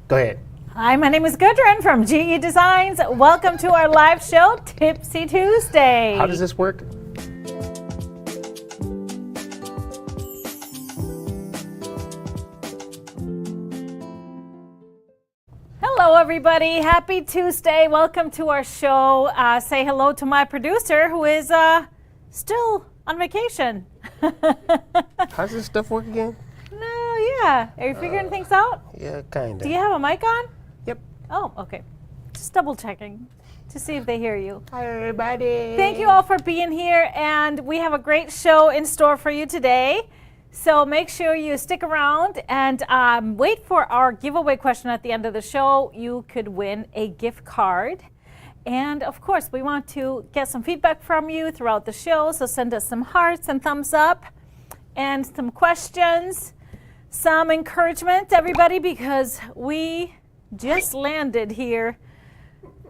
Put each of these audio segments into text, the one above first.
Go ahead. Hi, my name is Gudrun from GE Designs. Welcome to our live show, Tipsy Tuesday. How does this work? Hello, everybody. Happy Tuesday. Welcome to our show. Say hello to my producer, who is still on vacation. How's this stuff work again? No, yeah. Are you figuring things out? Yeah, kind Do of. you have a mic on? Yep. Oh, okay. Just double checking to see if they hear you. Hi, everybody. Thank you all for being here, and we have a great show in store for you today. So make sure you stick around and wait for our giveaway question at the end of the show. You could win a gift card. And of course, we want to get some feedback from you throughout the show. So send us some hearts and thumbs up and some questions, some encouragement, everybody, because we just landed here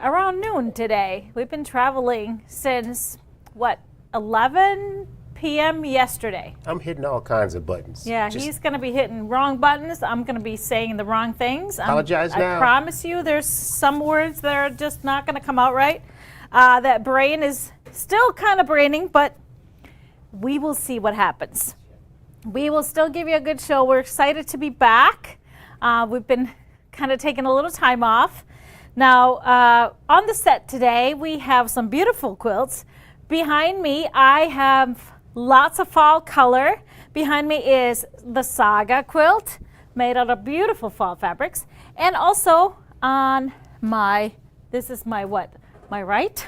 around noon today. We've been traveling since, what, 11 p.m. yesterday. I'm hitting all kinds of buttons. Yeah, he's going to be hitting wrong buttons. I'm going to be saying the wrong things. Apologize now. I promise you there's some words that are just not going to come out right. That brain is still kind of braining, but we will see what happens. We will still give you a good show. We're excited to be back. We've been kind of taking a little time off. Now, on the set today, we have some beautiful quilts. Behind me, I have lots of fall color. Behind me is the Saga quilt, made out of beautiful fall fabrics. And also on this is my what? My right?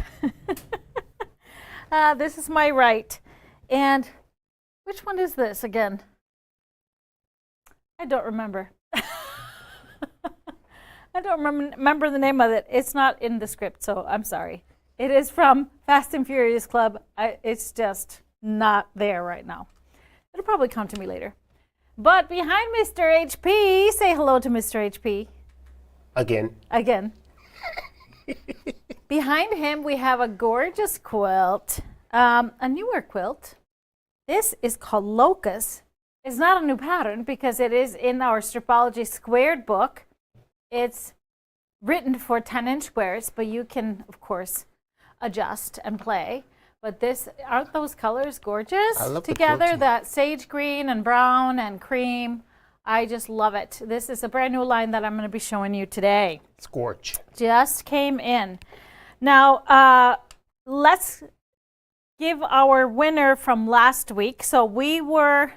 This is my right. And which one is this again? I don't remember. I don't remember the name of it. It's not in the script, so I'm sorry. It is from Fast and Furious Club. It's just not there right now. It'll probably come to me later. But behind Mr. HP, say hello to Mr. HP. Again. Behind him, we have a gorgeous quilt, a newer quilt. This is called Locust. It's not a new pattern because it is in our Stripology squared book. It's written for 10-inch squares, but you can, of course, adjust and play. But aren't those colors gorgeous? I love together, that sage green and brown and cream. I just love it. This is a brand new line that I'm going to be showing you today. Scorch. Just came in. Now, let's give our winner from last week. So we were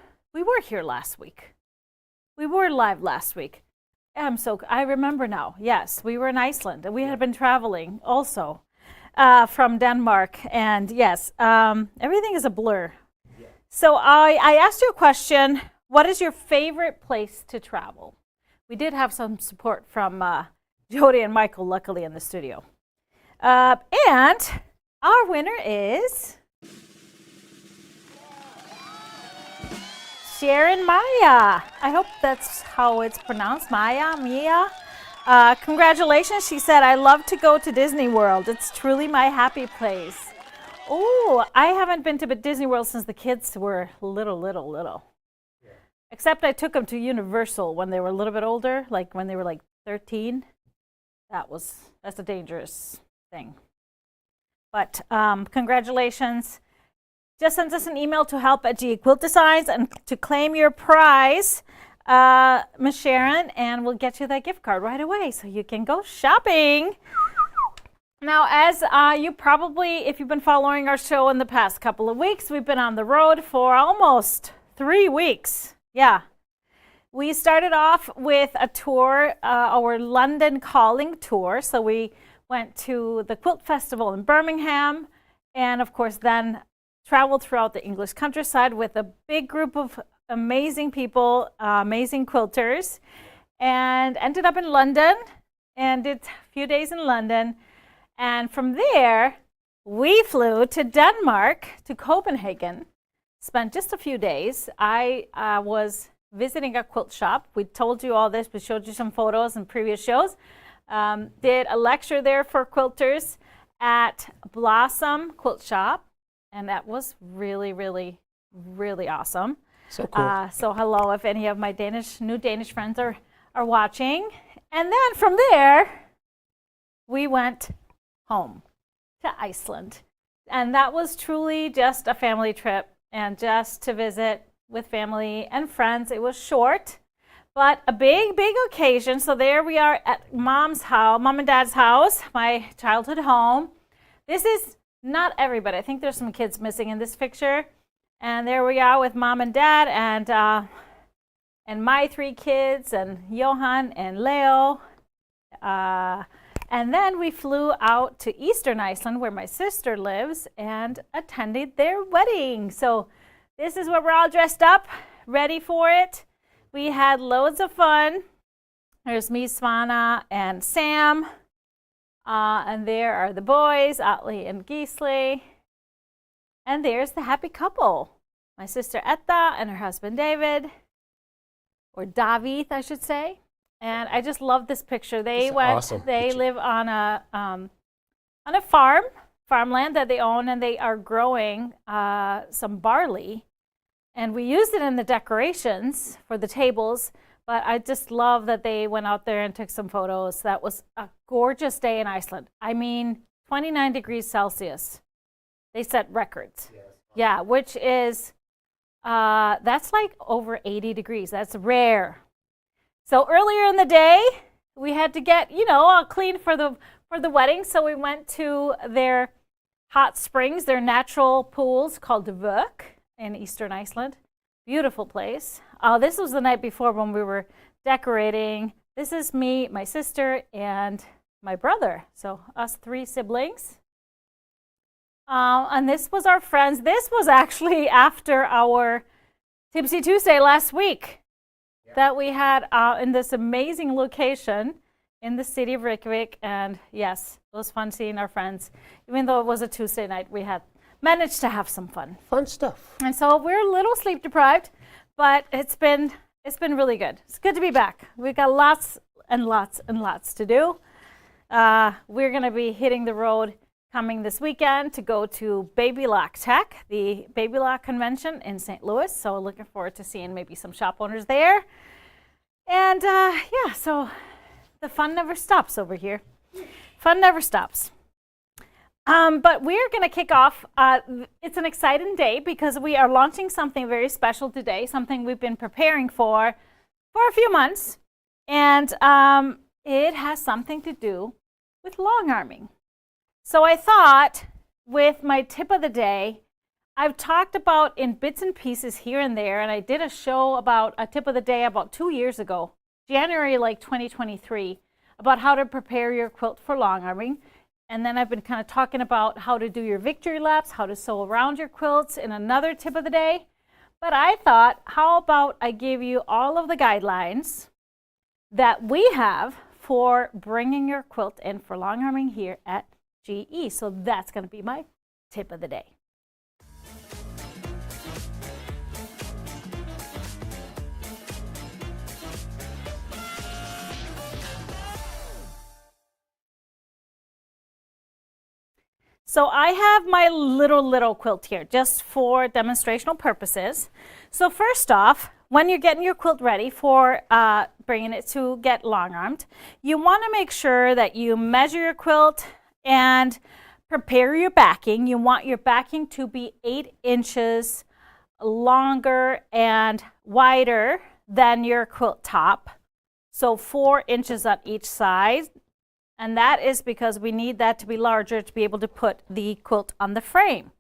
here last week. We were live last week. I remember now. Yes, we were in Iceland, and we had been traveling also from Denmark. And yes, everything is a blur. Yeah. So I asked you a question. What is your favorite place to travel? We did have some support from Jody and Michael, luckily, in the studio. And our winner is Sharon Maya. I hope that's how it's pronounced. Mia. Congratulations. She said, I love to go to Disney World. It's truly my happy place. Oh, I haven't been to Disney World since the kids were little. Yeah. Except I took them to Universal when they were a little bit older, like when they were like 13. That's a dangerous thing. But congratulations. Just send us an email to help@GEQuiltDesigns and to claim your prize, Miss Sharon, and we'll get you that gift card right away so you can go shopping. Now, as you probably, if you've been following our show in the past couple of weeks, we've been on the road for almost 3 weeks. Yeah. We started off with a tour, our London Calling tour. So we went to the Quilt Festival in Birmingham, and of course then traveled throughout the English countryside with a big group of amazing people, amazing quilters, and ended up in London and did a few days in London. And from there, we flew to Denmark, to Copenhagen, spent just a few days. I was visiting a quilt shop. We told you all this. We showed you some photos in previous shows. Did a lecture there for quilters at Blossom Quilt Shop. And that was really, really, really awesome. So cool. So hello, if any of my new Danish friends are watching. And then from there, we went home to Iceland. And that was truly just a family trip and just to visit with family and friends. It was short, but a big, big occasion. So there we are at Mom's house, Mom and Dad's house, my childhood home. This is not everybody. I think there's some kids missing in this picture. And there we are with Mom and Dad and my 3 kids and Johan and Leo. And then we flew out to Eastern Iceland where my sister lives and attended their wedding. So this is where we're all dressed up, ready for it. We had loads of fun. There's me, Svana, and Sam. And there are the boys, Atli and Gisli. And there's the happy couple, my sister Etta and her husband David, or David, I should say. And I just love this picture. They live on a farmland that they own, and they are growing some barley. And we used it in the decorations for the tables, but I just love that they went out there and took some photos. That was a gorgeous day in Iceland. I mean, 29 degrees Celsius. They set records. Yes. Yeah, which is, that's like over 80 degrees. That's rare. So earlier in the day, we had to get, all clean for the wedding. So we went to their hot springs, their natural pools called Vök in Eastern Iceland. Beautiful place. This was the night before when we were decorating. This is me, my sister, and my brother. So us 3 siblings. And this was our friends. This was actually after our Tipsy Tuesday last week that we had in this amazing location in the city of Reykjavik. And yes, it was fun seeing our friends. Even though it was a Tuesday night, we had managed to have some fun. Fun stuff. And so we're a little sleep deprived, but it's been really good. It's good to be back. We've got lots and lots and lots to do. We're going to be hitting the road coming this weekend to go to Baby Lock Tech, the Baby Lock convention in St. Louis. So looking forward to seeing maybe some shop owners there. And yeah, so the fun never stops over here. Fun never stops. But we're going to kick off. It's an exciting day because we are launching something very special today, something we've been preparing for a few months. And it has something to do with longarming. So I thought with my tip of the day, I've talked about in bits and pieces here and there, and I did a show about a tip of the day about 2 years ago, January 2023, about how to prepare your quilt for longarming. And then I've been kind of talking about how to do your victory laps, how to sew around your quilts in another tip of the day. But I thought, how about I give you all of the guidelines that we have for bringing your quilt in for longarming here at GE. So that's going to be my tip of the day. So I have my little quilt here just for demonstrational purposes. So first off, when you're getting your quilt ready for bringing it to get long-armed, you want to make sure that you measure your quilt and prepare your backing. You want your backing to be 8 inches longer and wider than your quilt top. So 4 inches on each side. And that is because we need that to be larger to be able to put the quilt on the frame.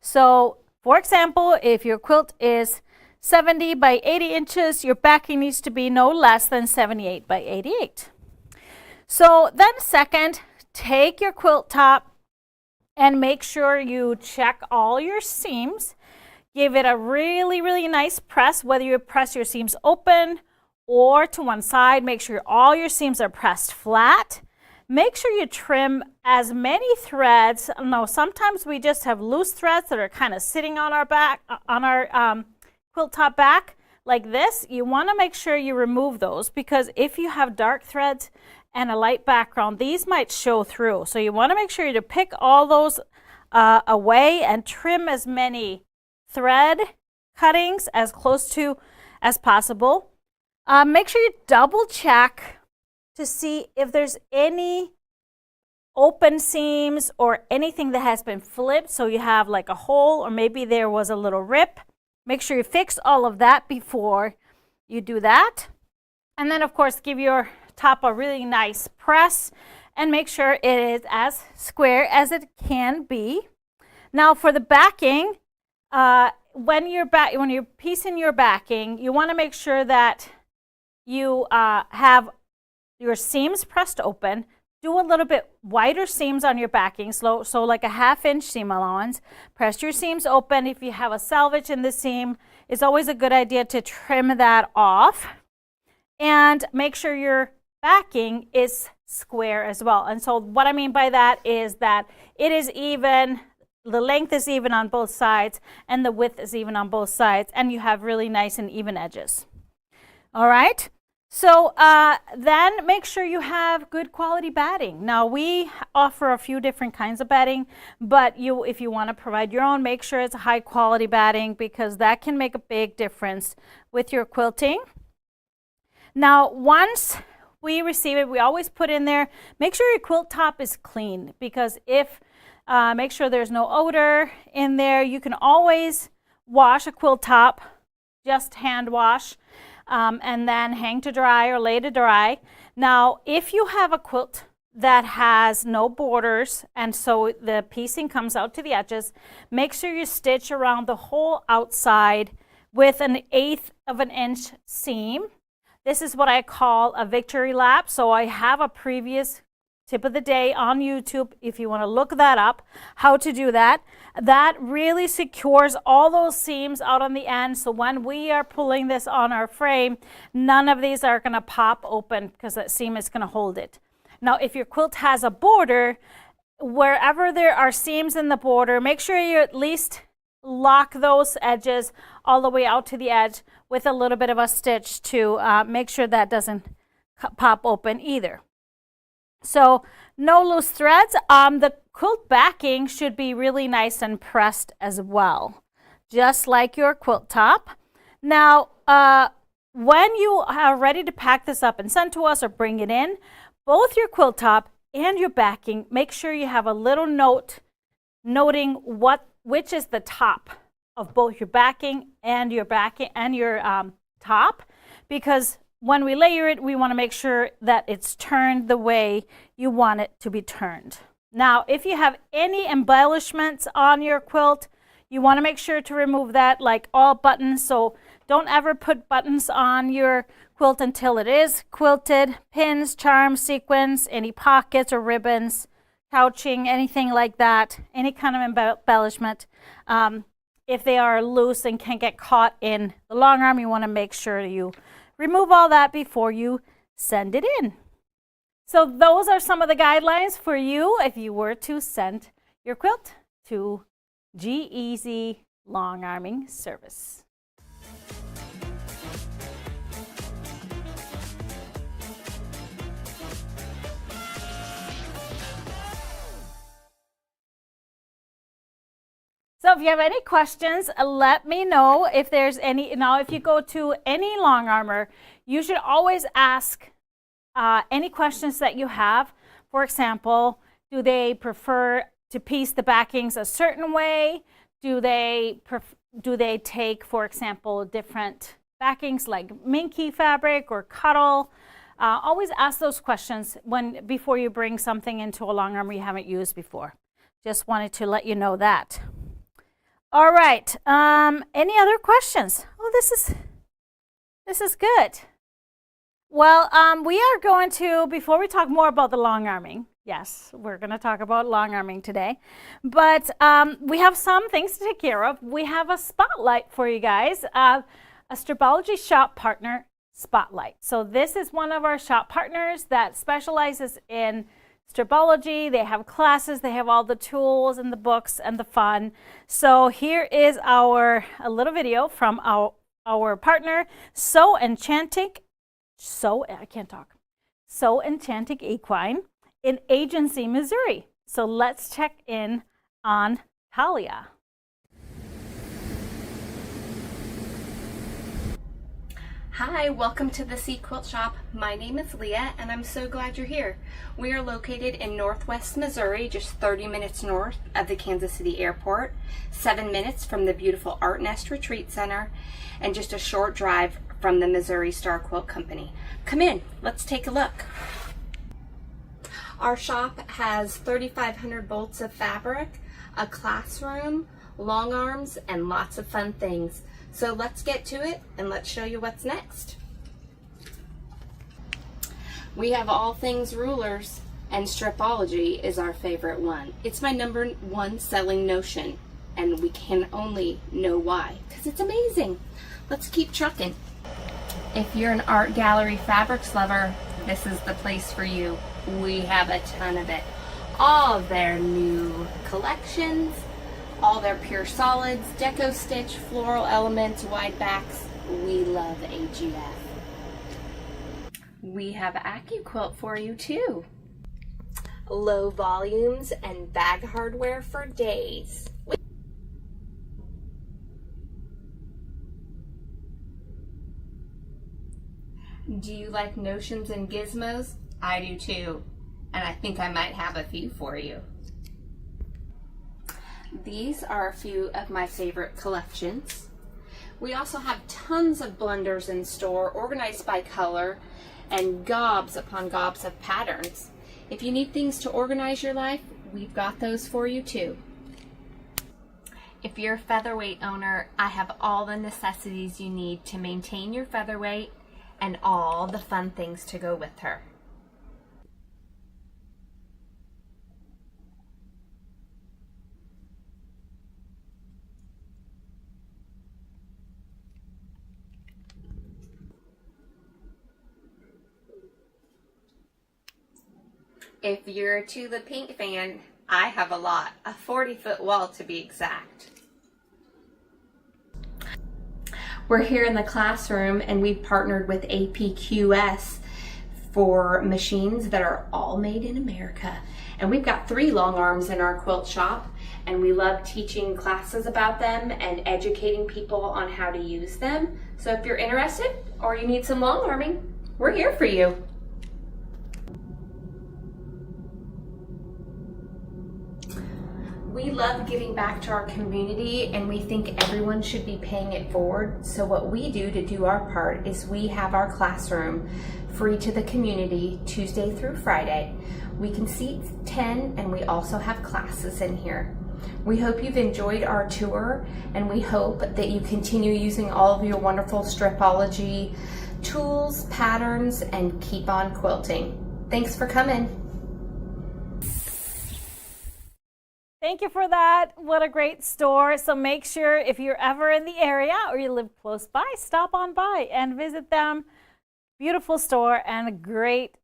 So, for example, if your quilt is 70 by 80 inches, your backing needs to be no less than 78 by 88. So then second, take your quilt top and make sure you check all your seams. Give it a really nice press, whether you press your seams open or to one side. Make sure all your seams are pressed flat. Make sure you trim as many threads. No, sometimes we just have loose threads that are kind of sitting on our back, on our quilt top back like this. You want to make sure you remove those because if you have dark threads and a light background, these might show through. So you want to make sure to pick all those away and trim as many thread cuttings as close to as possible. Make sure you double check to see if there's any open seams or anything that has been flipped, so you have like a hole or maybe there was a little rip. Make sure you fix all of that before you do that. And then of course give your top a really nice press and make sure it is as square as it can be. Now for the backing, when you're piecing your backing, you want to make sure that you have your seams pressed open. Do a little bit wider seams on your backing, so like a 1/2 inch seam allowance. Press your seams open. If you have a selvage in the seam, it's always a good idea to trim that off. And make sure your backing is square as well. And so what I mean by that is that it is even, the length is even on both sides and the width is even on both sides, and you have really nice and even edges. All right. So then make sure you have good quality batting. Now we offer a few different kinds of batting, but if you want to provide your own, make sure it's a high quality batting because that can make a big difference with your quilting. Now once we receive it, we always put in there, make sure your quilt top is clean, because make sure there's no odor in there. You can always wash a quilt top, just hand wash. And then hang to dry or lay to dry. Now, if you have a quilt that has no borders and so the piecing comes out to the edges, make sure you stitch around the whole outside with an 1/8 of an inch seam. This is what I call a victory lap. So I have a previous tip of the day on YouTube if you want to look that up, how to do that. That really secures all those seams out on the end, so when we are pulling this on our frame, none of these are going to pop open because that seam is going to hold it. Now if your quilt has a border, wherever there are seams in the border, make sure you at least lock those edges all the way out to the edge with a little bit of a stitch to make sure that doesn't pop open either. So no loose threads. The quilt backing should be really nice and pressed as well, just like your quilt top. Now, when you are ready to pack this up and send to us or bring it in, both your quilt top and your backing, make sure you have a little note noting which is the top of both your backing and your top, because when we layer it, we want to make sure that it's turned the way you want it to be turned. Now, if you have any embellishments on your quilt, you want to make sure to remove that, like all buttons. So don't ever put buttons on your quilt until it is quilted. Pins, charms, sequins, any pockets or ribbons, couching, anything like that, any kind of embellishment. If they are loose and can get caught in the long arm, you want to make sure you remove all that before you send it in. So those are some of the guidelines for you if you were to send your quilt to QAYG Long Arming Service. So if you have any questions, let me know. If there's any, now if you go to any long armor, you should always ask any questions that you have. For example, do they prefer to piece the backings a certain way? Do they take, for example, different backings like minky fabric or cuddle? Always ask those questions before you bring something into a long armor you haven't used before. Just wanted to let you know that. All right, any other questions? Oh, this is good. Well, we are going to, before we talk more about the long arming, yes, we're going to talk about long arming today, but we have some things to take care of. We have a spotlight for you guys, a Stripology shop partner spotlight. So this is one of our shop partners that specializes in Stripology. They have classes, they have all the tools and the books and the fun. So here is a little video from our partner, Enchanting Equine in Agency, Missouri. So let's check in on Talia. Hi, welcome to the Sea Quilt Shop. My name is Leah and I'm so glad you're here. We are located in Northwest Missouri, just 30 minutes north of the Kansas City Airport, 7 minutes from the beautiful Art Nest Retreat Center, and just a short drive from the Missouri Star Quilt Company. Come in, let's take a look. Our shop has 3,500 bolts of fabric, a classroom, long arms, and lots of fun things. So let's get to it and let's show you what's next. We have all things rulers, and Stripology is our favorite one. It's my #1 selling notion, and we can only know why, because it's amazing. Let's keep trucking. If you're an art gallery fabrics lover, this is the place for you. We have a ton of it. All of their new collections, all their pure solids, deco stitch, floral elements, wide backs. We love AGF. We have AccuQuilt for you too. Low volumes and bag hardware for days. Do you like notions and gizmos? I do too, and I think I might have a few for you. These are a few of my favorite collections. We also have tons of blenders in store, organized by color, and gobs upon gobs of patterns. If you need things to organize your life, we've got those for you too. If you're a featherweight owner, I have all the necessities you need to maintain your featherweight and all the fun things to go with her. If you're a Tulip Pink fan, I have a lot, a 40-foot wall to be exact. We're here in the classroom and we've partnered with APQS for machines that are all made in America. And we've got 3 long arms in our quilt shop, and we love teaching classes about them and educating people on how to use them. So if you're interested or you need some long arming, we're here for you. We love giving back to our community, and we think everyone should be paying it forward. So what we do to do our part is we have our classroom free to the community Tuesday through Friday. We can seat 10, and we also have classes in here. We hope you've enjoyed our tour, and we hope that you continue using all of your wonderful Stripology tools, patterns, and keep on quilting. Thanks for coming. Thank you for that. What a great store. So make sure if you're ever in the area or you live close by, stop on by and visit them. Beautiful store and a great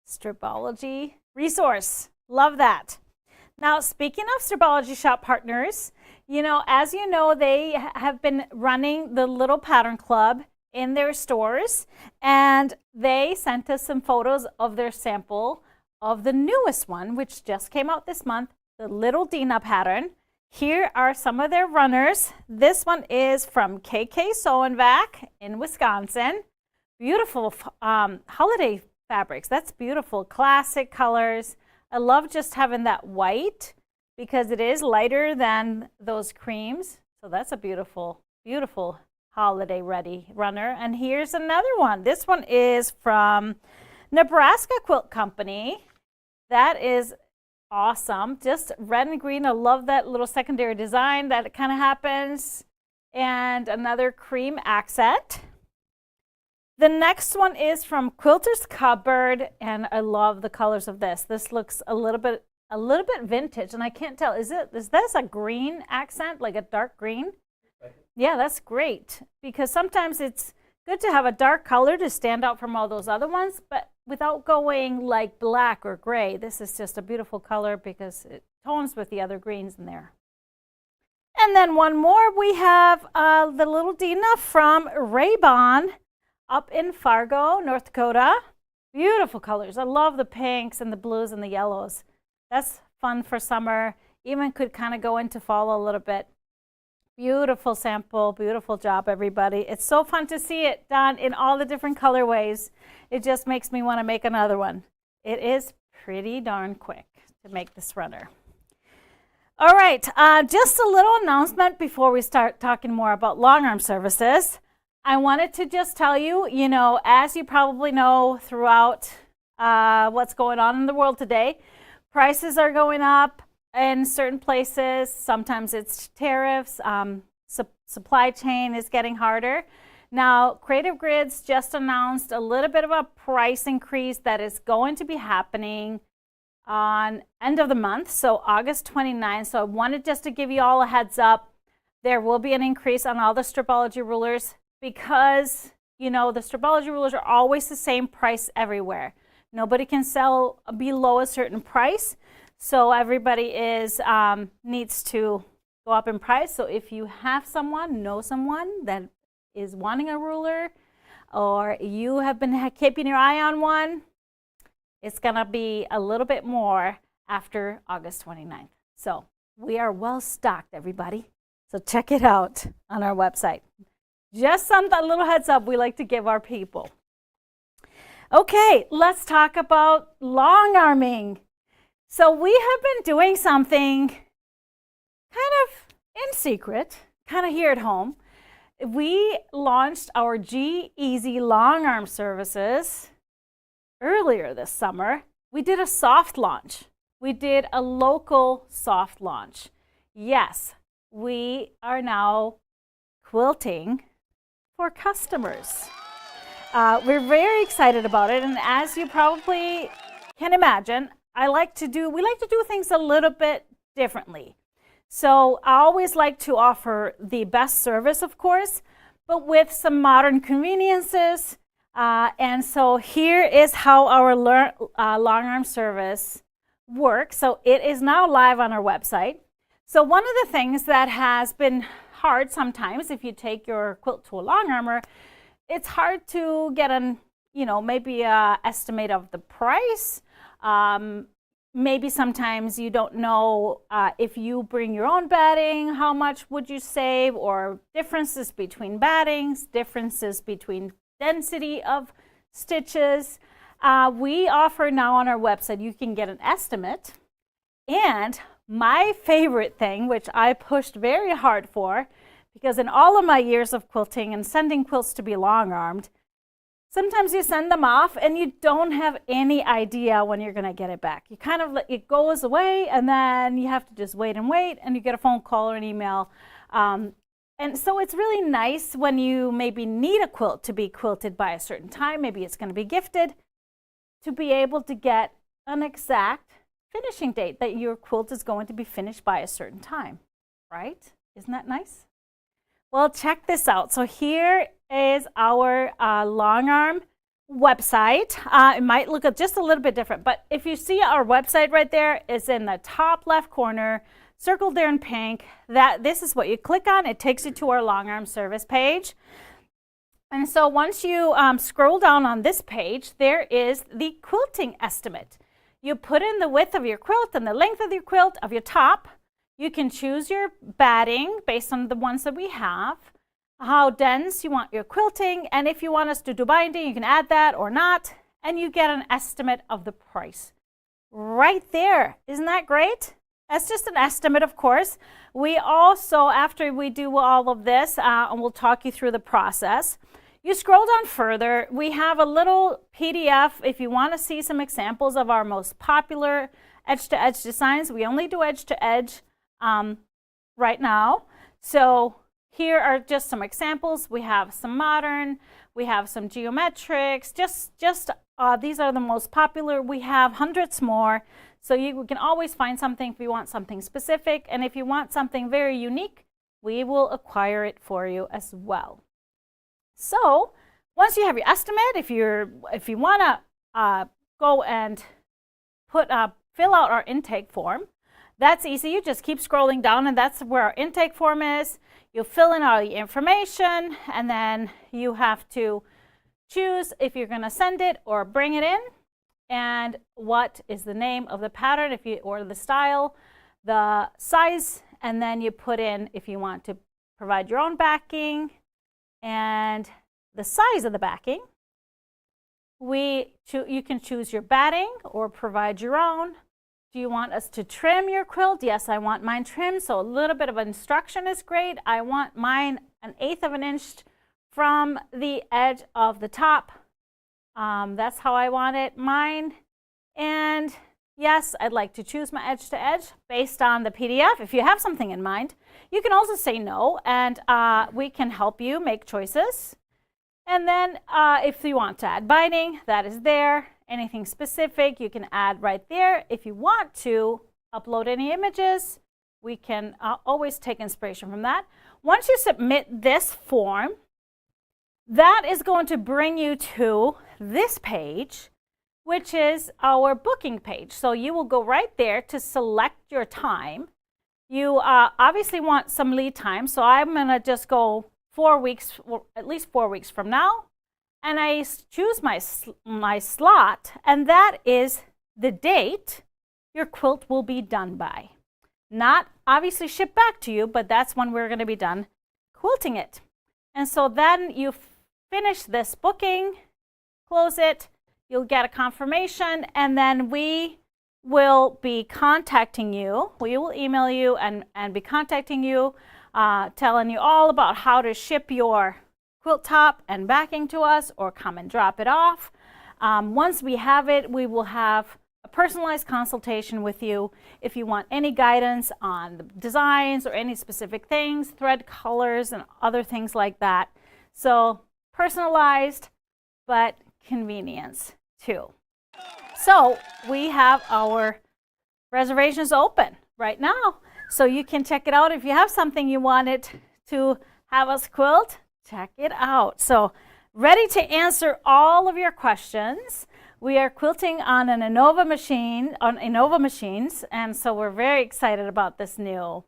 Stripology resource. Love that. Now, speaking of Stripology shop partners, as you know, they have been running the Lil Pattern Club in their stores, and they sent us some photos of their sample of the newest one, which just came out this month, the Little Dina pattern. Here are some of their runners. This one is from KK Sew and Vac in Wisconsin. Beautiful holiday fabrics. That's beautiful. Classic colors. I love just having that white because it is lighter than those creams. So that's a beautiful, beautiful holiday ready runner. And here's another one. This one is from Nebraska Quilt Company. That is awesome. Just red and green. I love that little secondary design that kind of happens. And another cream accent. The next one is from Quilter's Cupboard, and I love the colors of this. This looks a little bit vintage, and I can't tell. Is this a green accent, like a dark green? Yeah, that's great, because sometimes it's good to have a dark color to stand out from all those other ones, but without going like black or gray. This is just a beautiful color because it tones with the other greens in there. And then one more, we have the Little Dina from Raybon up in Fargo, North Dakota. Beautiful colors. I love the pinks and the blues and the yellows. That's fun for summer. Even could kind of go into fall a little bit. Beautiful sample, beautiful job, everybody. It's so fun to see it done in all the different colorways. It just makes me want to make another one. It is pretty darn quick to make this runner. All right, just a little announcement before we start talking more about long arm services. I wanted to just tell you, as you probably know throughout what's going on in the world today, prices are going up in certain places. Sometimes it's tariffs. Supply chain is getting harder. Now, Creative Grids just announced a little bit of a price increase that is going to be happening on end of the month, so August 29th. So I wanted just to give you all a heads up. There will be an increase on all the Stripology rulers because, the Stripology rulers are always the same price everywhere. Nobody can sell below a certain price. So everybody needs to go up in price. So if you have know someone that is wanting a ruler, or you have been keeping your eye on one, it's gonna be a little bit more after August 29th. So we are well stocked, everybody. So check it out on our website. Just a little heads up we like to give our people. Okay, let's talk about long arming. So we have been doing something kind of in secret, kind of here at home. We launched our QAYG long arm services earlier this summer. We did a soft launch. We did a local soft launch. Yes, we are now quilting for customers. We're very excited about it, and as you probably can imagine, we like to do things a little bit differently. So I always like to offer the best service, of course, but with some modern conveniences. And so here is how our long arm service works. So it is now live on our website. So one of the things that has been hard sometimes, if you take your quilt to a long armor, it's hard to get maybe an estimate of the price. Maybe sometimes you don't know if you bring your own batting, how much would you save, or differences between battings, differences between density of stitches. We offer now on our website, you can get an estimate. And my favorite thing, which I pushed very hard for, because in all of my years of quilting and sending quilts to be long-armed, sometimes you send them off and you don't have any idea when you're going to get it back. You kind of it goes away, and then you have to just wait, and you get a phone call or an email. And so it's really nice when you maybe need a quilt to be quilted by a certain time, maybe it's going to be gifted, to be able to get an exact finishing date that your quilt is going to be finished by a certain time, right? Isn't that nice? Well, check this out. So here is our long arm website. It might look just a little bit different, but if you see our website right there, it's in the top left corner, circled there in pink. This is what you click on. It takes you to our long arm service page. And so once you scroll down on this page, there is the quilting estimate. You put in the width of your quilt and the length of your quilt of your top. You can choose your batting based on the ones that we have, how dense you want your quilting, and if you want us to do binding, you can add that or not, and you get an estimate of the price right there. Isn't that great? That's just an estimate, of course. We also, after we do all of this, and we'll talk you through the process, you scroll down further, we have a little PDF if you want to see some examples of our most popular edge-to-edge designs. We only do edge-to-edge right now. So here are just some examples. We have some modern, we have some geometrics, these are the most popular. We have hundreds more. So you can always find something if you want something specific. And if you want something very unique, we will acquire it for you as well. So once you have your estimate, if you want to go and fill out our intake form, that's easy. You just keep scrolling down, and that's where our intake form is. You fill in all the information, and then you have to choose if you're going to send it or bring it in, and what is the name of the pattern, or the style, the size, and then you put in if you want to provide your own backing and the size of the backing. You can choose your batting or provide your own. Do you want us to trim your quilt? Yes, I want mine trimmed, so a little bit of instruction is great. I want mine 1/8 of an inch from the edge of the top. That's how I want it, mine. And yes, I'd like to choose my edge to edge based on the PDF. If you have something in mind, you can also say no, and we can help you make choices. And then if you want to add binding, that is there. Anything specific, you can add right there. If you want to upload any images, we can always take inspiration from that. Once you submit this form, that is going to bring you to this page, which is our booking page. So you will go right there to select your time. You obviously want some lead time, so I'm going to just go 4 weeks, or at least 4 weeks from now. And I choose my slot, and that is the date your quilt will be done by. Not obviously shipped back to you, but that's when we're going to be done quilting it. And so then you finish this booking, close it, you'll get a confirmation, and then we will be contacting you. We will email you and be contacting you, telling you all about how to ship your quilt top and backing to us, or come and drop it off. Once we have it, we will have a personalized consultation with you if you want any guidance on the designs or any specific things, thread colors and other things like that. So personalized, but convenience too. So we have our reservations open right now, so you can check it out. If you have something you wanted to have us quilt, check it out. So ready to answer all of your questions. We are quilting on an Innova machine, on Innova machines, and so we're very excited about this new.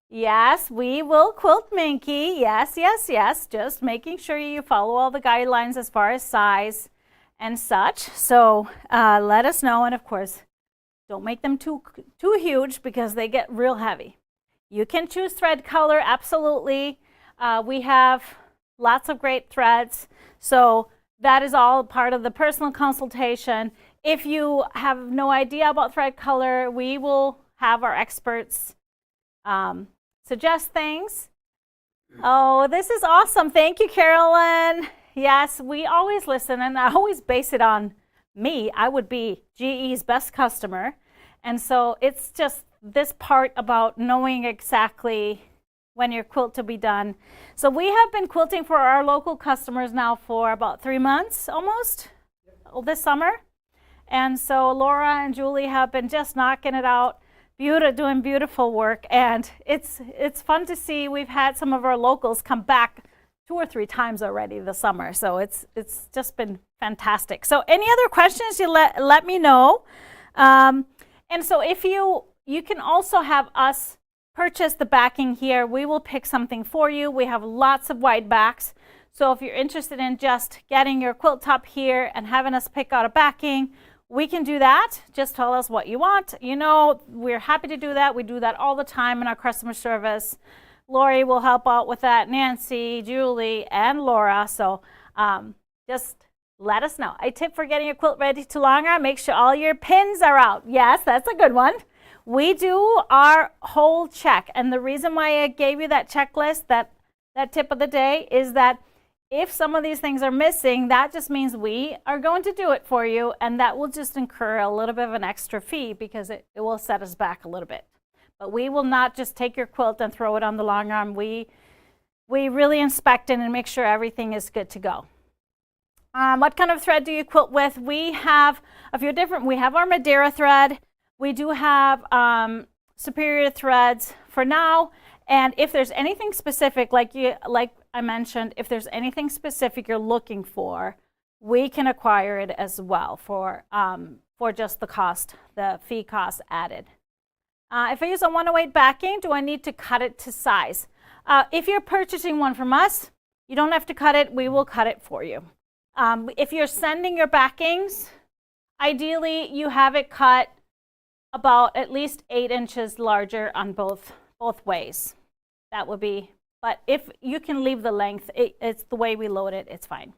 Yes, we will quilt Minky. Yes, yes, yes. Just making sure you follow all the guidelines as far as size and such. So let us know, and of course, don't make them too huge because they get real heavy. You can choose thread color, absolutely. We have lots of great threads, so that is all part of the personal consultation. If you have no idea about thread color, we will have our experts suggest things. Oh, this is awesome. Thank you, Carolyn. Yes, we always listen, and I always base it on me. I would be GE's best customer, and so it's just this part about knowing exactly when your quilt to be done. So we have been quilting for our local customers now for about 3 months almost, this summer. And so Laura and Julie have been just knocking it out, doing beautiful work. And it's fun to see. We've had some of our locals come back 2 or 3 times already this summer. So it's just been fantastic. So any other questions, you let me know. And so if you can also have us purchase the backing here. We will pick something for you. We have lots of wide backs. So if you're interested in just getting your quilt top here and having us pick out a backing, we can do that. Just tell us what you want. You know, we're happy to do that. We do that all the time in our customer service. Lori will help out with that, Nancy, Julie, and Laura. So just let us know. A tip for getting your quilt ready to longarm: make sure all your pins are out. Yes, that's a good one. We do our whole check, and the reason why I gave you that checklist, that tip of the day, is that if some of these things are missing, that just means we are going to do it for you, and that will just incur a little bit of an extra fee because it will set us back a little bit. But we will not just take your quilt and throw it on the longarm. We really inspect it and make sure everything is good to go. What kind of thread do you quilt with? We have a few different. We have our Madeira thread. We do have superior threads for now, and if there's anything specific, like I mentioned, if there's anything specific you're looking for, we can acquire it as well for just the cost, the fee cost added. If I use a 108 backing, do I need to cut it to size? If you're purchasing one from us, you don't have to cut it. We will cut it for you. If you're sending your backings, ideally you have it cut about at least 8 inches larger on both ways. That would be but if you can leave the length, it's the way we load it, it's fine.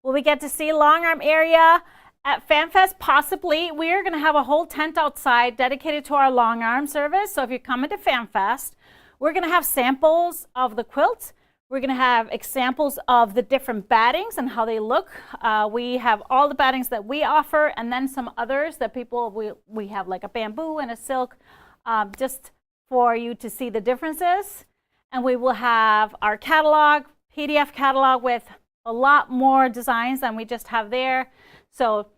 Will we get to see long arm area at FanFest? Possibly. We are going to have a whole tent outside dedicated to our long arm service. So if you're coming to FanFest, we're going to have samples of the quilts. We're going to have examples of the different battings and how they look. We have all the battings that we offer, and then some others that we have, like a bamboo and a silk, just for you to see the differences. And we will have our catalog, PDF catalog, with a lot more designs than we just have there. So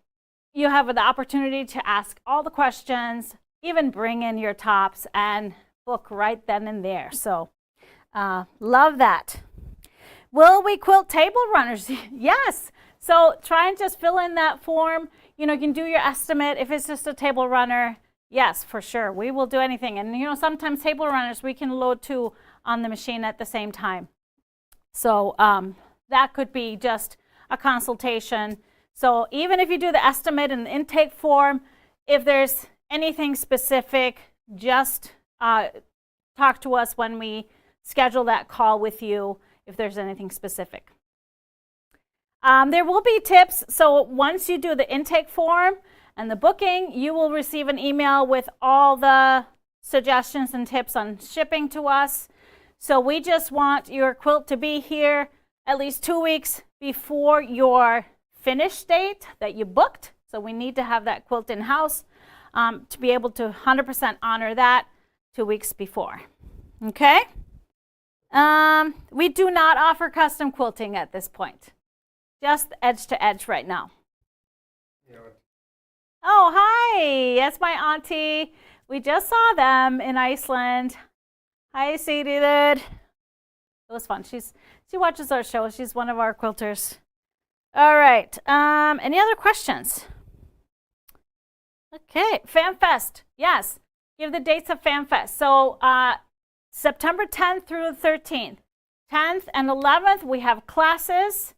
you have the opportunity to ask all the questions, even bring in your tops and book right then and there. So love that. Will we quilt table runners? Yes. So try and just fill in that form. You know, you can do your estimate. If it's just a table runner, yes, for sure. We will do anything. And you know, sometimes table runners, we can load 2 on the machine at the same time. So that could be just a consultation. So even if you do the estimate and the intake form, if there's anything specific, just talk to us when we schedule that call with you if there's anything specific. There will be tips. So once you do the intake form and the booking, you will receive an email with all the suggestions and tips on shipping to us. So we just want your quilt to be here at least 2 weeks before your finish date that you booked. So we need to have that quilt in-house to be able to 100% honor that 2 weeks before. Okay? We do not offer custom quilting at this point. Just edge to edge right now. Yeah. Oh, hi. That's my auntie. We just saw them in Iceland. Hi, Sadie. It was fun. She watches our show. She's one of our quilters. All right. Any other questions? Okay. FanFest. Yes. Give the dates of FanFest. So September 10th through the 13th. 10th and 11th, we have classes.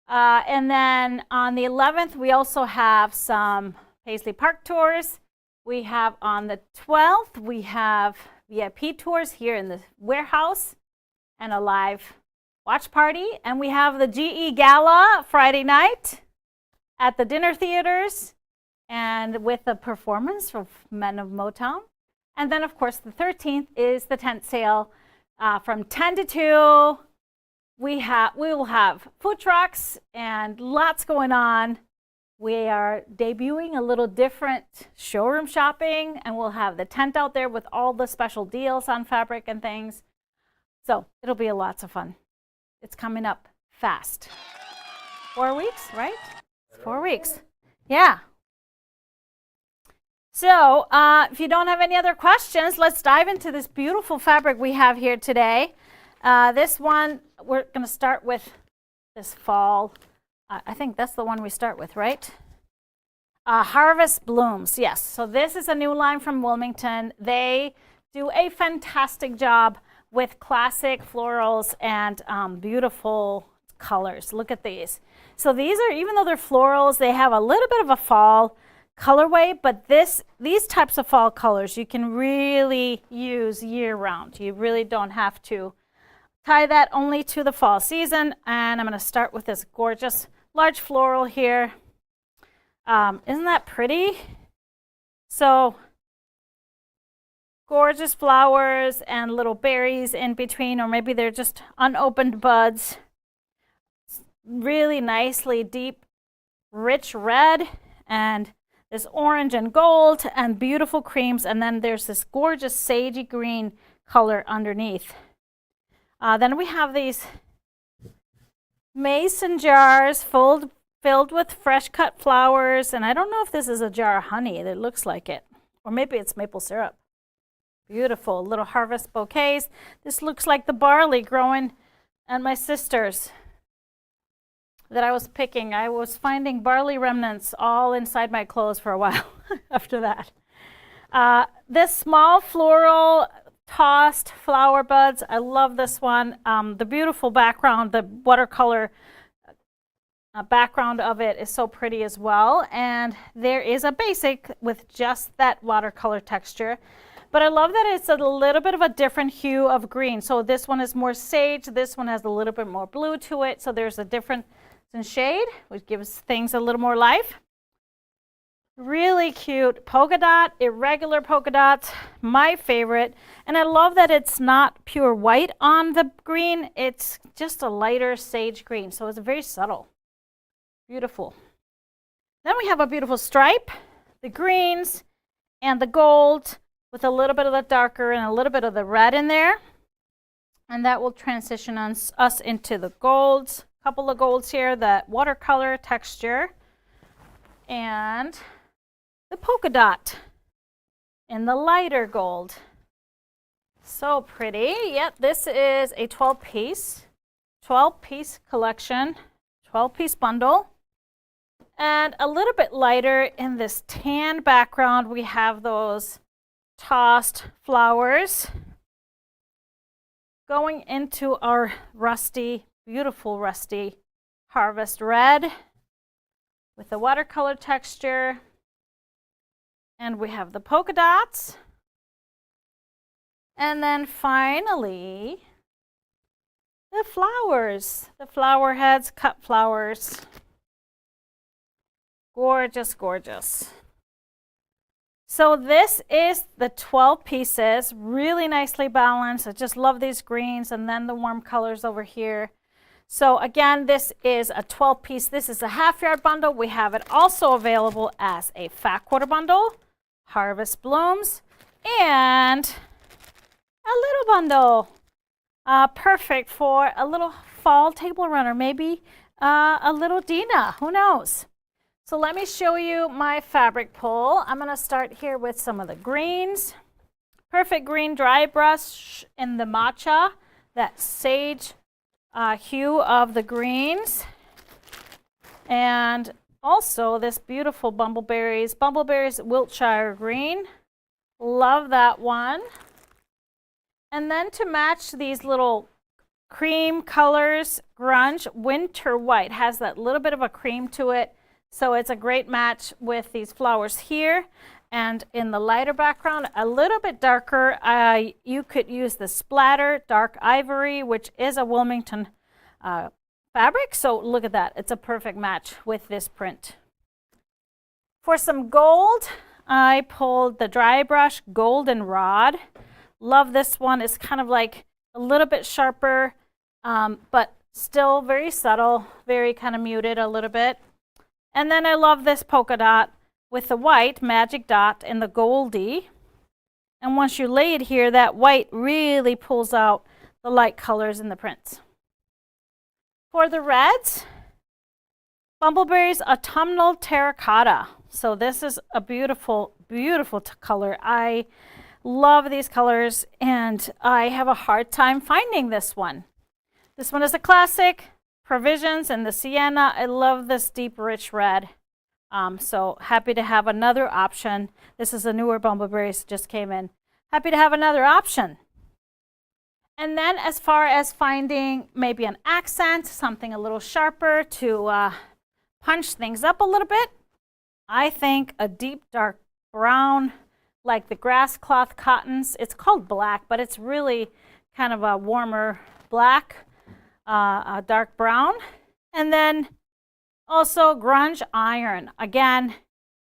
And then on the 11th, we also have some Paisley Park tours. We have on the 12th, we have VIP tours here in the warehouse and a live watch party. And we have the GE Gala Friday night at the dinner theaters and with a performance from Men of Motown. And then, of course, the 13th is the tent sale from 10 to 2. We will have food trucks and lots going on. We are debuting a little different showroom shopping, and we'll have the tent out there with all the special deals on fabric and things. So it'll be lots of fun. It's coming up fast. 4 weeks, right? 4 weeks. Yeah. So if you don't have any other questions, let's dive into this beautiful fabric we have here today. This one, we're going to start with this fall. I think that's the one we start with, right? Harvest Blooms, yes. So this is a new line from Wilmington. They do a fantastic job with classic florals and beautiful colors. Look at these. So these are, even though they're florals, they have a little bit of a fall colorway, but these types of fall colors you can really use year round. You really don't have to tie that only to the fall season. And I'm going to start with this gorgeous large floral here. Isn't that pretty? So gorgeous flowers and little berries in between, or maybe they're just unopened buds. Really nicely deep, rich red, and this orange and gold, and beautiful creams, and then there's this gorgeous sagey green color underneath. Then we have these mason jars filled with fresh cut flowers, and I don't know if this is a jar of honey. It looks like it, or maybe it's maple syrup. Beautiful little harvest bouquets. This looks like the barley growing at my sister's that I was picking. I was finding barley remnants all inside my clothes for a while after that. This small floral tossed flower buds. I love this one. The beautiful background, the watercolor background of it is so pretty as well. And there is a basic with just that watercolor texture. But I love that it's a little bit of a different hue of green. So this one is more sage. This one has a little bit more blue to it. So there's a difference in shade, which gives things a little more life. Really cute polka dot, irregular polka dots, my favorite. And I love that it's not pure white on the green. It's just a lighter sage green. So it's very subtle. Beautiful. Then we have a beautiful stripe, the greens and the gold with a little bit of the darker and a little bit of the red in there. And that will transition us into the golds. A couple of golds here, the watercolor texture and the polka dot in the lighter gold. So pretty. Yep, this is a 12-piece collection, 12-piece bundle. And a little bit lighter in this tan background, we have those tossed flowers going into our rusty, beautiful rusty harvest red with the watercolor texture. And we have the polka dots. And then finally, the flowers, the flower heads, cut flowers. Gorgeous, gorgeous. So this is the 12 pieces, really nicely balanced. I just love these greens and then the warm colors over here. So again, this is a 12-piece. This is a half-yard bundle. We have it also available as a fat quarter bundle, harvest blooms, and a little bundle. Perfect for a little fall table runner, maybe a little Dina, who knows? So let me show you my fabric pull. I'm going to start here with some of the greens. Perfect green dry brush in the matcha, that sage hue of the greens. And also this beautiful bumbleberries Wiltshire green. Love that one. And then to match these little cream colors, grunge, winter white has that little bit of a cream to it. So it's a great match with these flowers here. And in the lighter background, a little bit darker, you could use the splatter dark ivory, which is a Wilmington fabric. So look at that. It's a perfect match with this print. For some gold, I pulled the dry brush golden rod. Love this one. It's kind of like a little bit sharper, but still very subtle, very kind of muted a little bit. And then I love this polka dot with the white magic dot and the goldy. And once you lay it here, that white really pulls out the light colors in the prints. For the reds, Bumbleberry's Autumnal Terracotta. So this is a beautiful, beautiful color. I love these colors and I have a hard time finding this one. This one is a classic. Provisions and the sienna. I love this deep rich red. So happy to have another option. This is a newer Bumbleberries, just came in. Happy to have another option. And then as far as finding maybe an accent, something a little sharper to punch things up a little bit, I think a deep dark brown like the grass cloth cottons. It's called black, but it's really kind of a warmer black. A dark brown, and then also grunge iron. Again,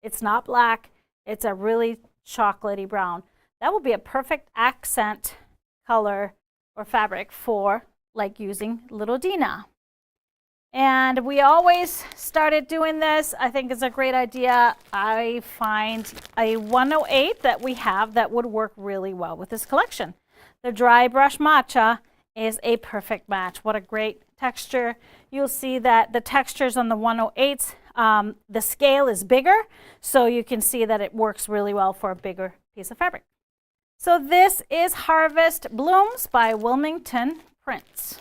it's not black, it's a really chocolatey brown. That will be a perfect accent color or fabric for like using Little Dina. And we always started doing this. I think it's a great idea. I find a 108 that we have that would work really well with this collection. The dry brush matcha is a perfect match. What a great texture. You'll see that the textures on the 108s, the scale is bigger, so you can see that it works really well for a bigger piece of fabric. So this is Harvest Blooms by Wilmington Prints.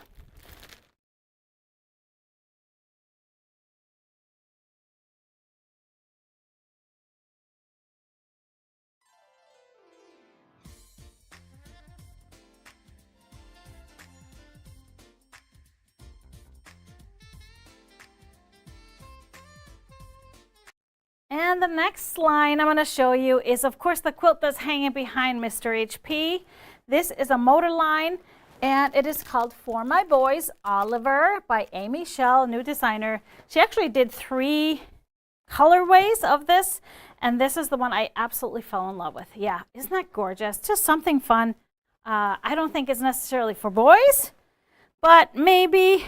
And the next line I'm going to show you is, of course, the quilt that's hanging behind Mr. HP. This is a Moda line, and it is called For My Boys, Oliver by Amy Schelle, new designer. She actually did 3 colorways of this, and this is the one I absolutely fell in love with. Yeah, isn't that gorgeous? Just something fun. I don't think it's necessarily for boys, but maybe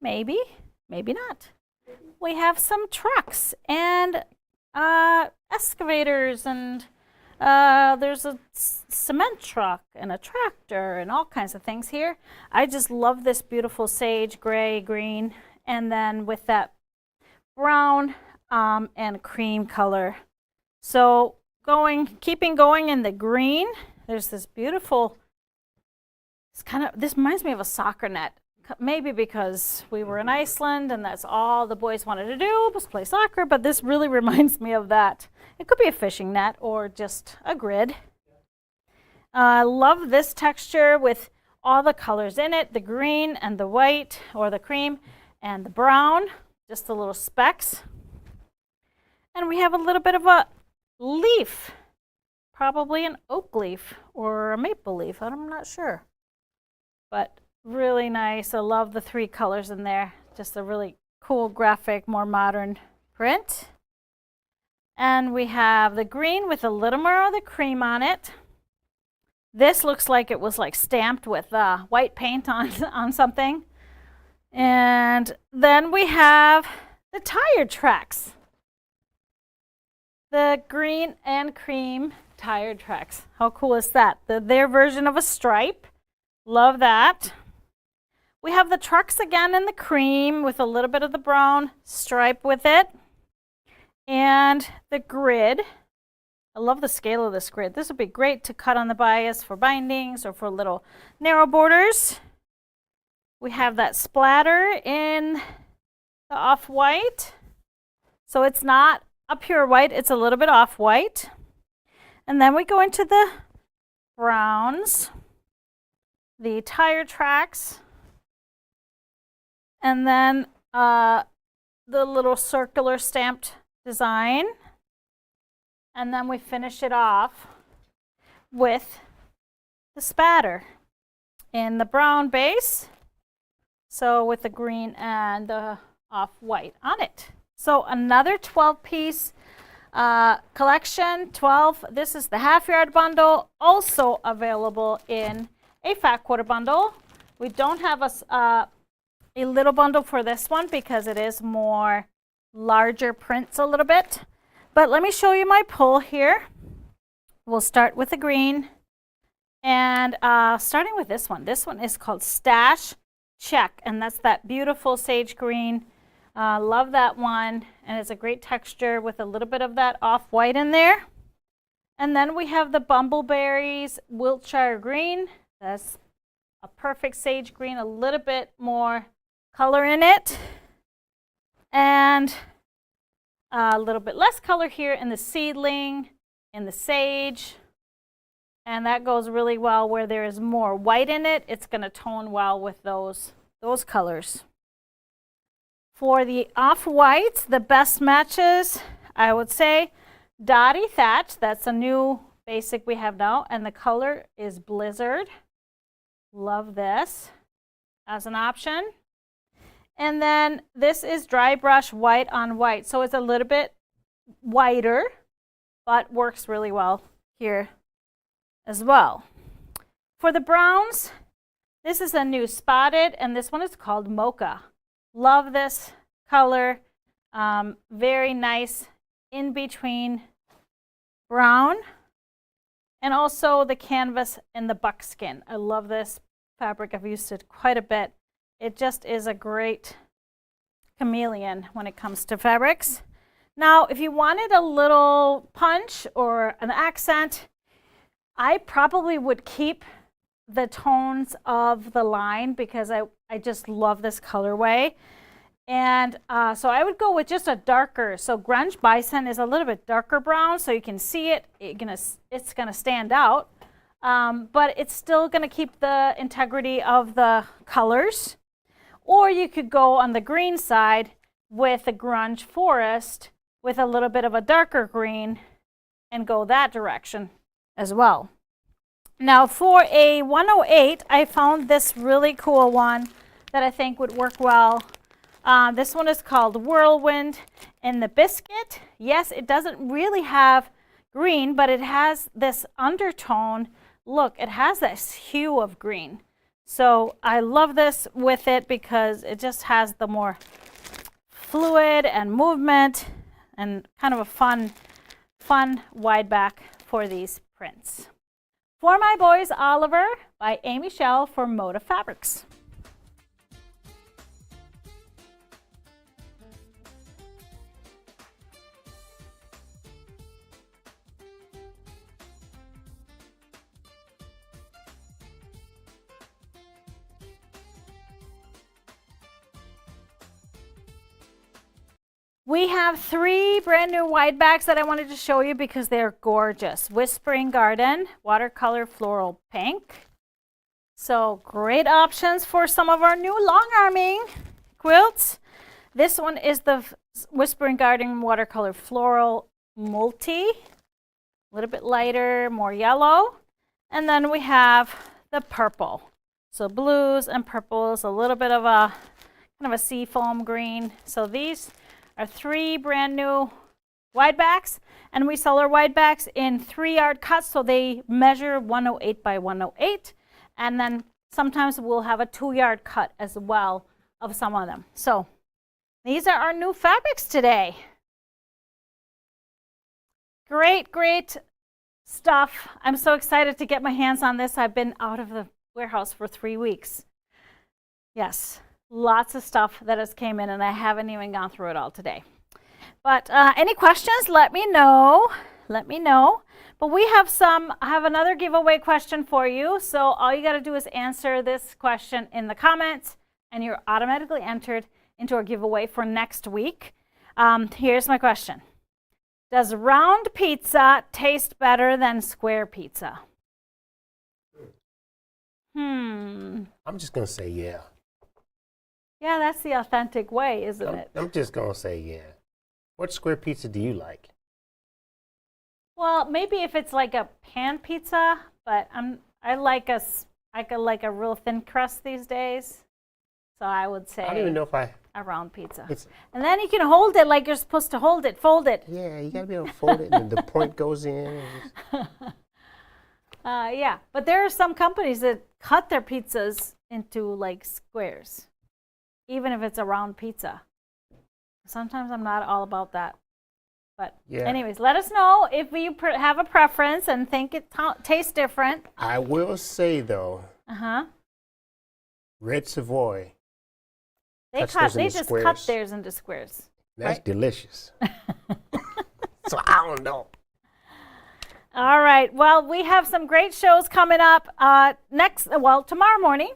not. We have some trucks and excavators, and there's a cement truck and a tractor and all kinds of things here. I just love this beautiful sage gray, green, and then with that brown and cream color. So keeping going in the green, there's this beautiful, this reminds me of a soccer net. Maybe because we were in Iceland and that's all the boys wanted to do was play soccer, but this really reminds me of that. It could be a fishing net or just a grid. I love this texture with all the colors in it, the green and the white, or the cream and the brown, just the little specks. And we have a little bit of a leaf, probably an oak leaf or a maple leaf, I'm not sure. But really nice. I love the 3 colors in there. Just a really cool graphic, more modern print. And we have the green with a little more of the cream on it. This looks like it was like stamped with white paint on something. And then we have the tire tracks. The green and cream tire tracks. How cool is that? Their version of a stripe. Love that. We have the trucks again in the cream with a little bit of the brown stripe with it. And the grid. I love the scale of this grid. This would be great to cut on the bias for bindings or for little narrow borders. We have that splatter in the off-white. So it's not a pure white, it's a little bit off-white. And then we go into the browns, the tire tracks, and then the little circular stamped design. And then we finish it off with the spatter in the brown base. So with the green and the off-white on it. So another 12-piece collection, 12. This is the half-yard bundle, also available in a fat quarter bundle. We don't have a little bundle for this one because it is more larger prints a little bit. But let me show you my pull here. We'll start with the green. And starting with this one. This one is called Stash Check. And that's that beautiful sage green. Love that one. And it's a great texture with a little bit of that off-white in there. And then we have the Bumbleberries Wiltshire Green. That's a perfect sage green, a little bit more color in it. And a little bit less color here in the seedling, in the sage. And that goes really well where there is more white in it. It's going to tone well with those colors. For the off-whites, the best matches, I would say, Dottie Thatch. That's a new basic we have now. And the color is Blizzard. Love this as an option. And then this is Dry Brush White on White. So it's a little bit whiter, but works really well here as well. For the browns, this is a new Spotted, and this one is called Mocha. Love this color. Very nice in between brown and also the canvas and the buckskin. I love this fabric. I've used it quite a bit. It just is a great chameleon when it comes to fabrics. Now, if you wanted a little punch or an accent, I probably would keep the tones of the line because I just love this colorway. And so I would go with just a darker. So Grunge Bison is a little bit darker brown, so you can see it. It's gonna stand out, but it's still gonna keep the integrity of the colors. Or you could go on the green side with the Grunge Forest, with a little bit of a darker green and go that direction as well. Now for a 108, I found this really cool one that I think would work well. This one is called Whirlwind in the Biscuit. Yes, it doesn't really have green, but it has this undertone. Look, it has this hue of green. So I love this with it because it just has the more fluid and movement and kind of a fun wide back for these prints. For My Boys Oliver by Amy Schelle for Moda Fabrics. We have 3 brand new wide backs that I wanted to show you because they're gorgeous. Whispering Garden, Watercolor Floral Pink. So great options for some of our new long arming quilts. This one is the Whispering Garden Watercolor Floral Multi. A little bit lighter, more yellow. And then we have the purple. So blues and purples, a little bit of a kind of a sea foam green. So these are 3 brand new wide backs, and we sell our wide backs in 3-yard cuts, so they measure 108 by 108, and then sometimes we'll have a 2-yard cut as well of some of them. So these are our new fabrics today. Great stuff. I'm so excited to get my hands on this. I've been out of the warehouse for 3 weeks. Yes. Lots of stuff that has came in, and I haven't even gone through it all today. But any questions, let me know. Let me know. But we have I have another giveaway question for you. So all you got to do is answer this question in the comments, and you're automatically entered into our giveaway for next week. Here's my question. Does round pizza taste better than square pizza? I'm just going to say yeah. Yeah, that's the authentic way, isn't it? I'm just going to say yeah. What square pizza do you like? Well, maybe if it's like a pan pizza, but I like a real thin crust these days. So I would say I don't even know if a round pizza. And then you can hold it like you're supposed to hold it, fold it. Yeah, you got to be able to fold it and the point goes in. Yeah, but there are some companies that cut their pizzas into like squares, even if it's a round pizza. Sometimes I'm not all about that. But yeah. Anyways, let us know if you have a preference and think it tastes different. I will say, though, Red Savoy. They just cut theirs into squares. That's delicious. So I don't know. All right. Well, we have some great shows coming up tomorrow morning.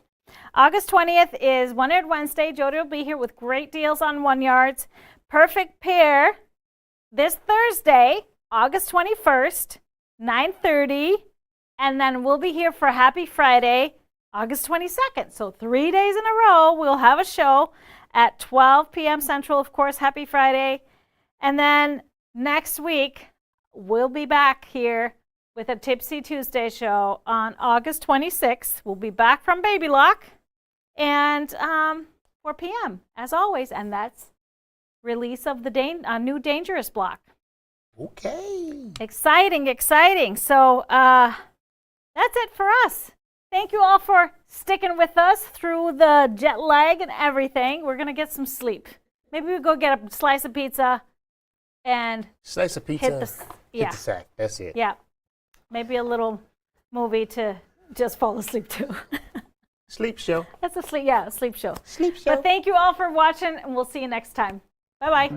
August 20th is 1 Yard Wednesday. Jody will be here with great deals on 1 yards. Perfect Pair this Thursday, August 21st, 9:30. And then we'll be here for Happy Friday, August 22nd. So 3 days in a row, we'll have a show at 12 p.m. Central, of course, Happy Friday. And then next week, we'll be back here with a Tipsy Tuesday show on August 26th. We'll be back from Baby Lock and 4 p.m. as always. And that's release of the new Dangerous block. Okay. Exciting. So that's it for us. Thank you all for sticking with us through the jet lag and everything. We're going to get some sleep. Maybe we go get a slice of pizza and hit the sack. That's it. Yeah. Maybe a little movie to just fall asleep to. Sleep show. That's a sleep show. Sleep show. But thank you all for watching, and we'll see you next time. Bye-bye.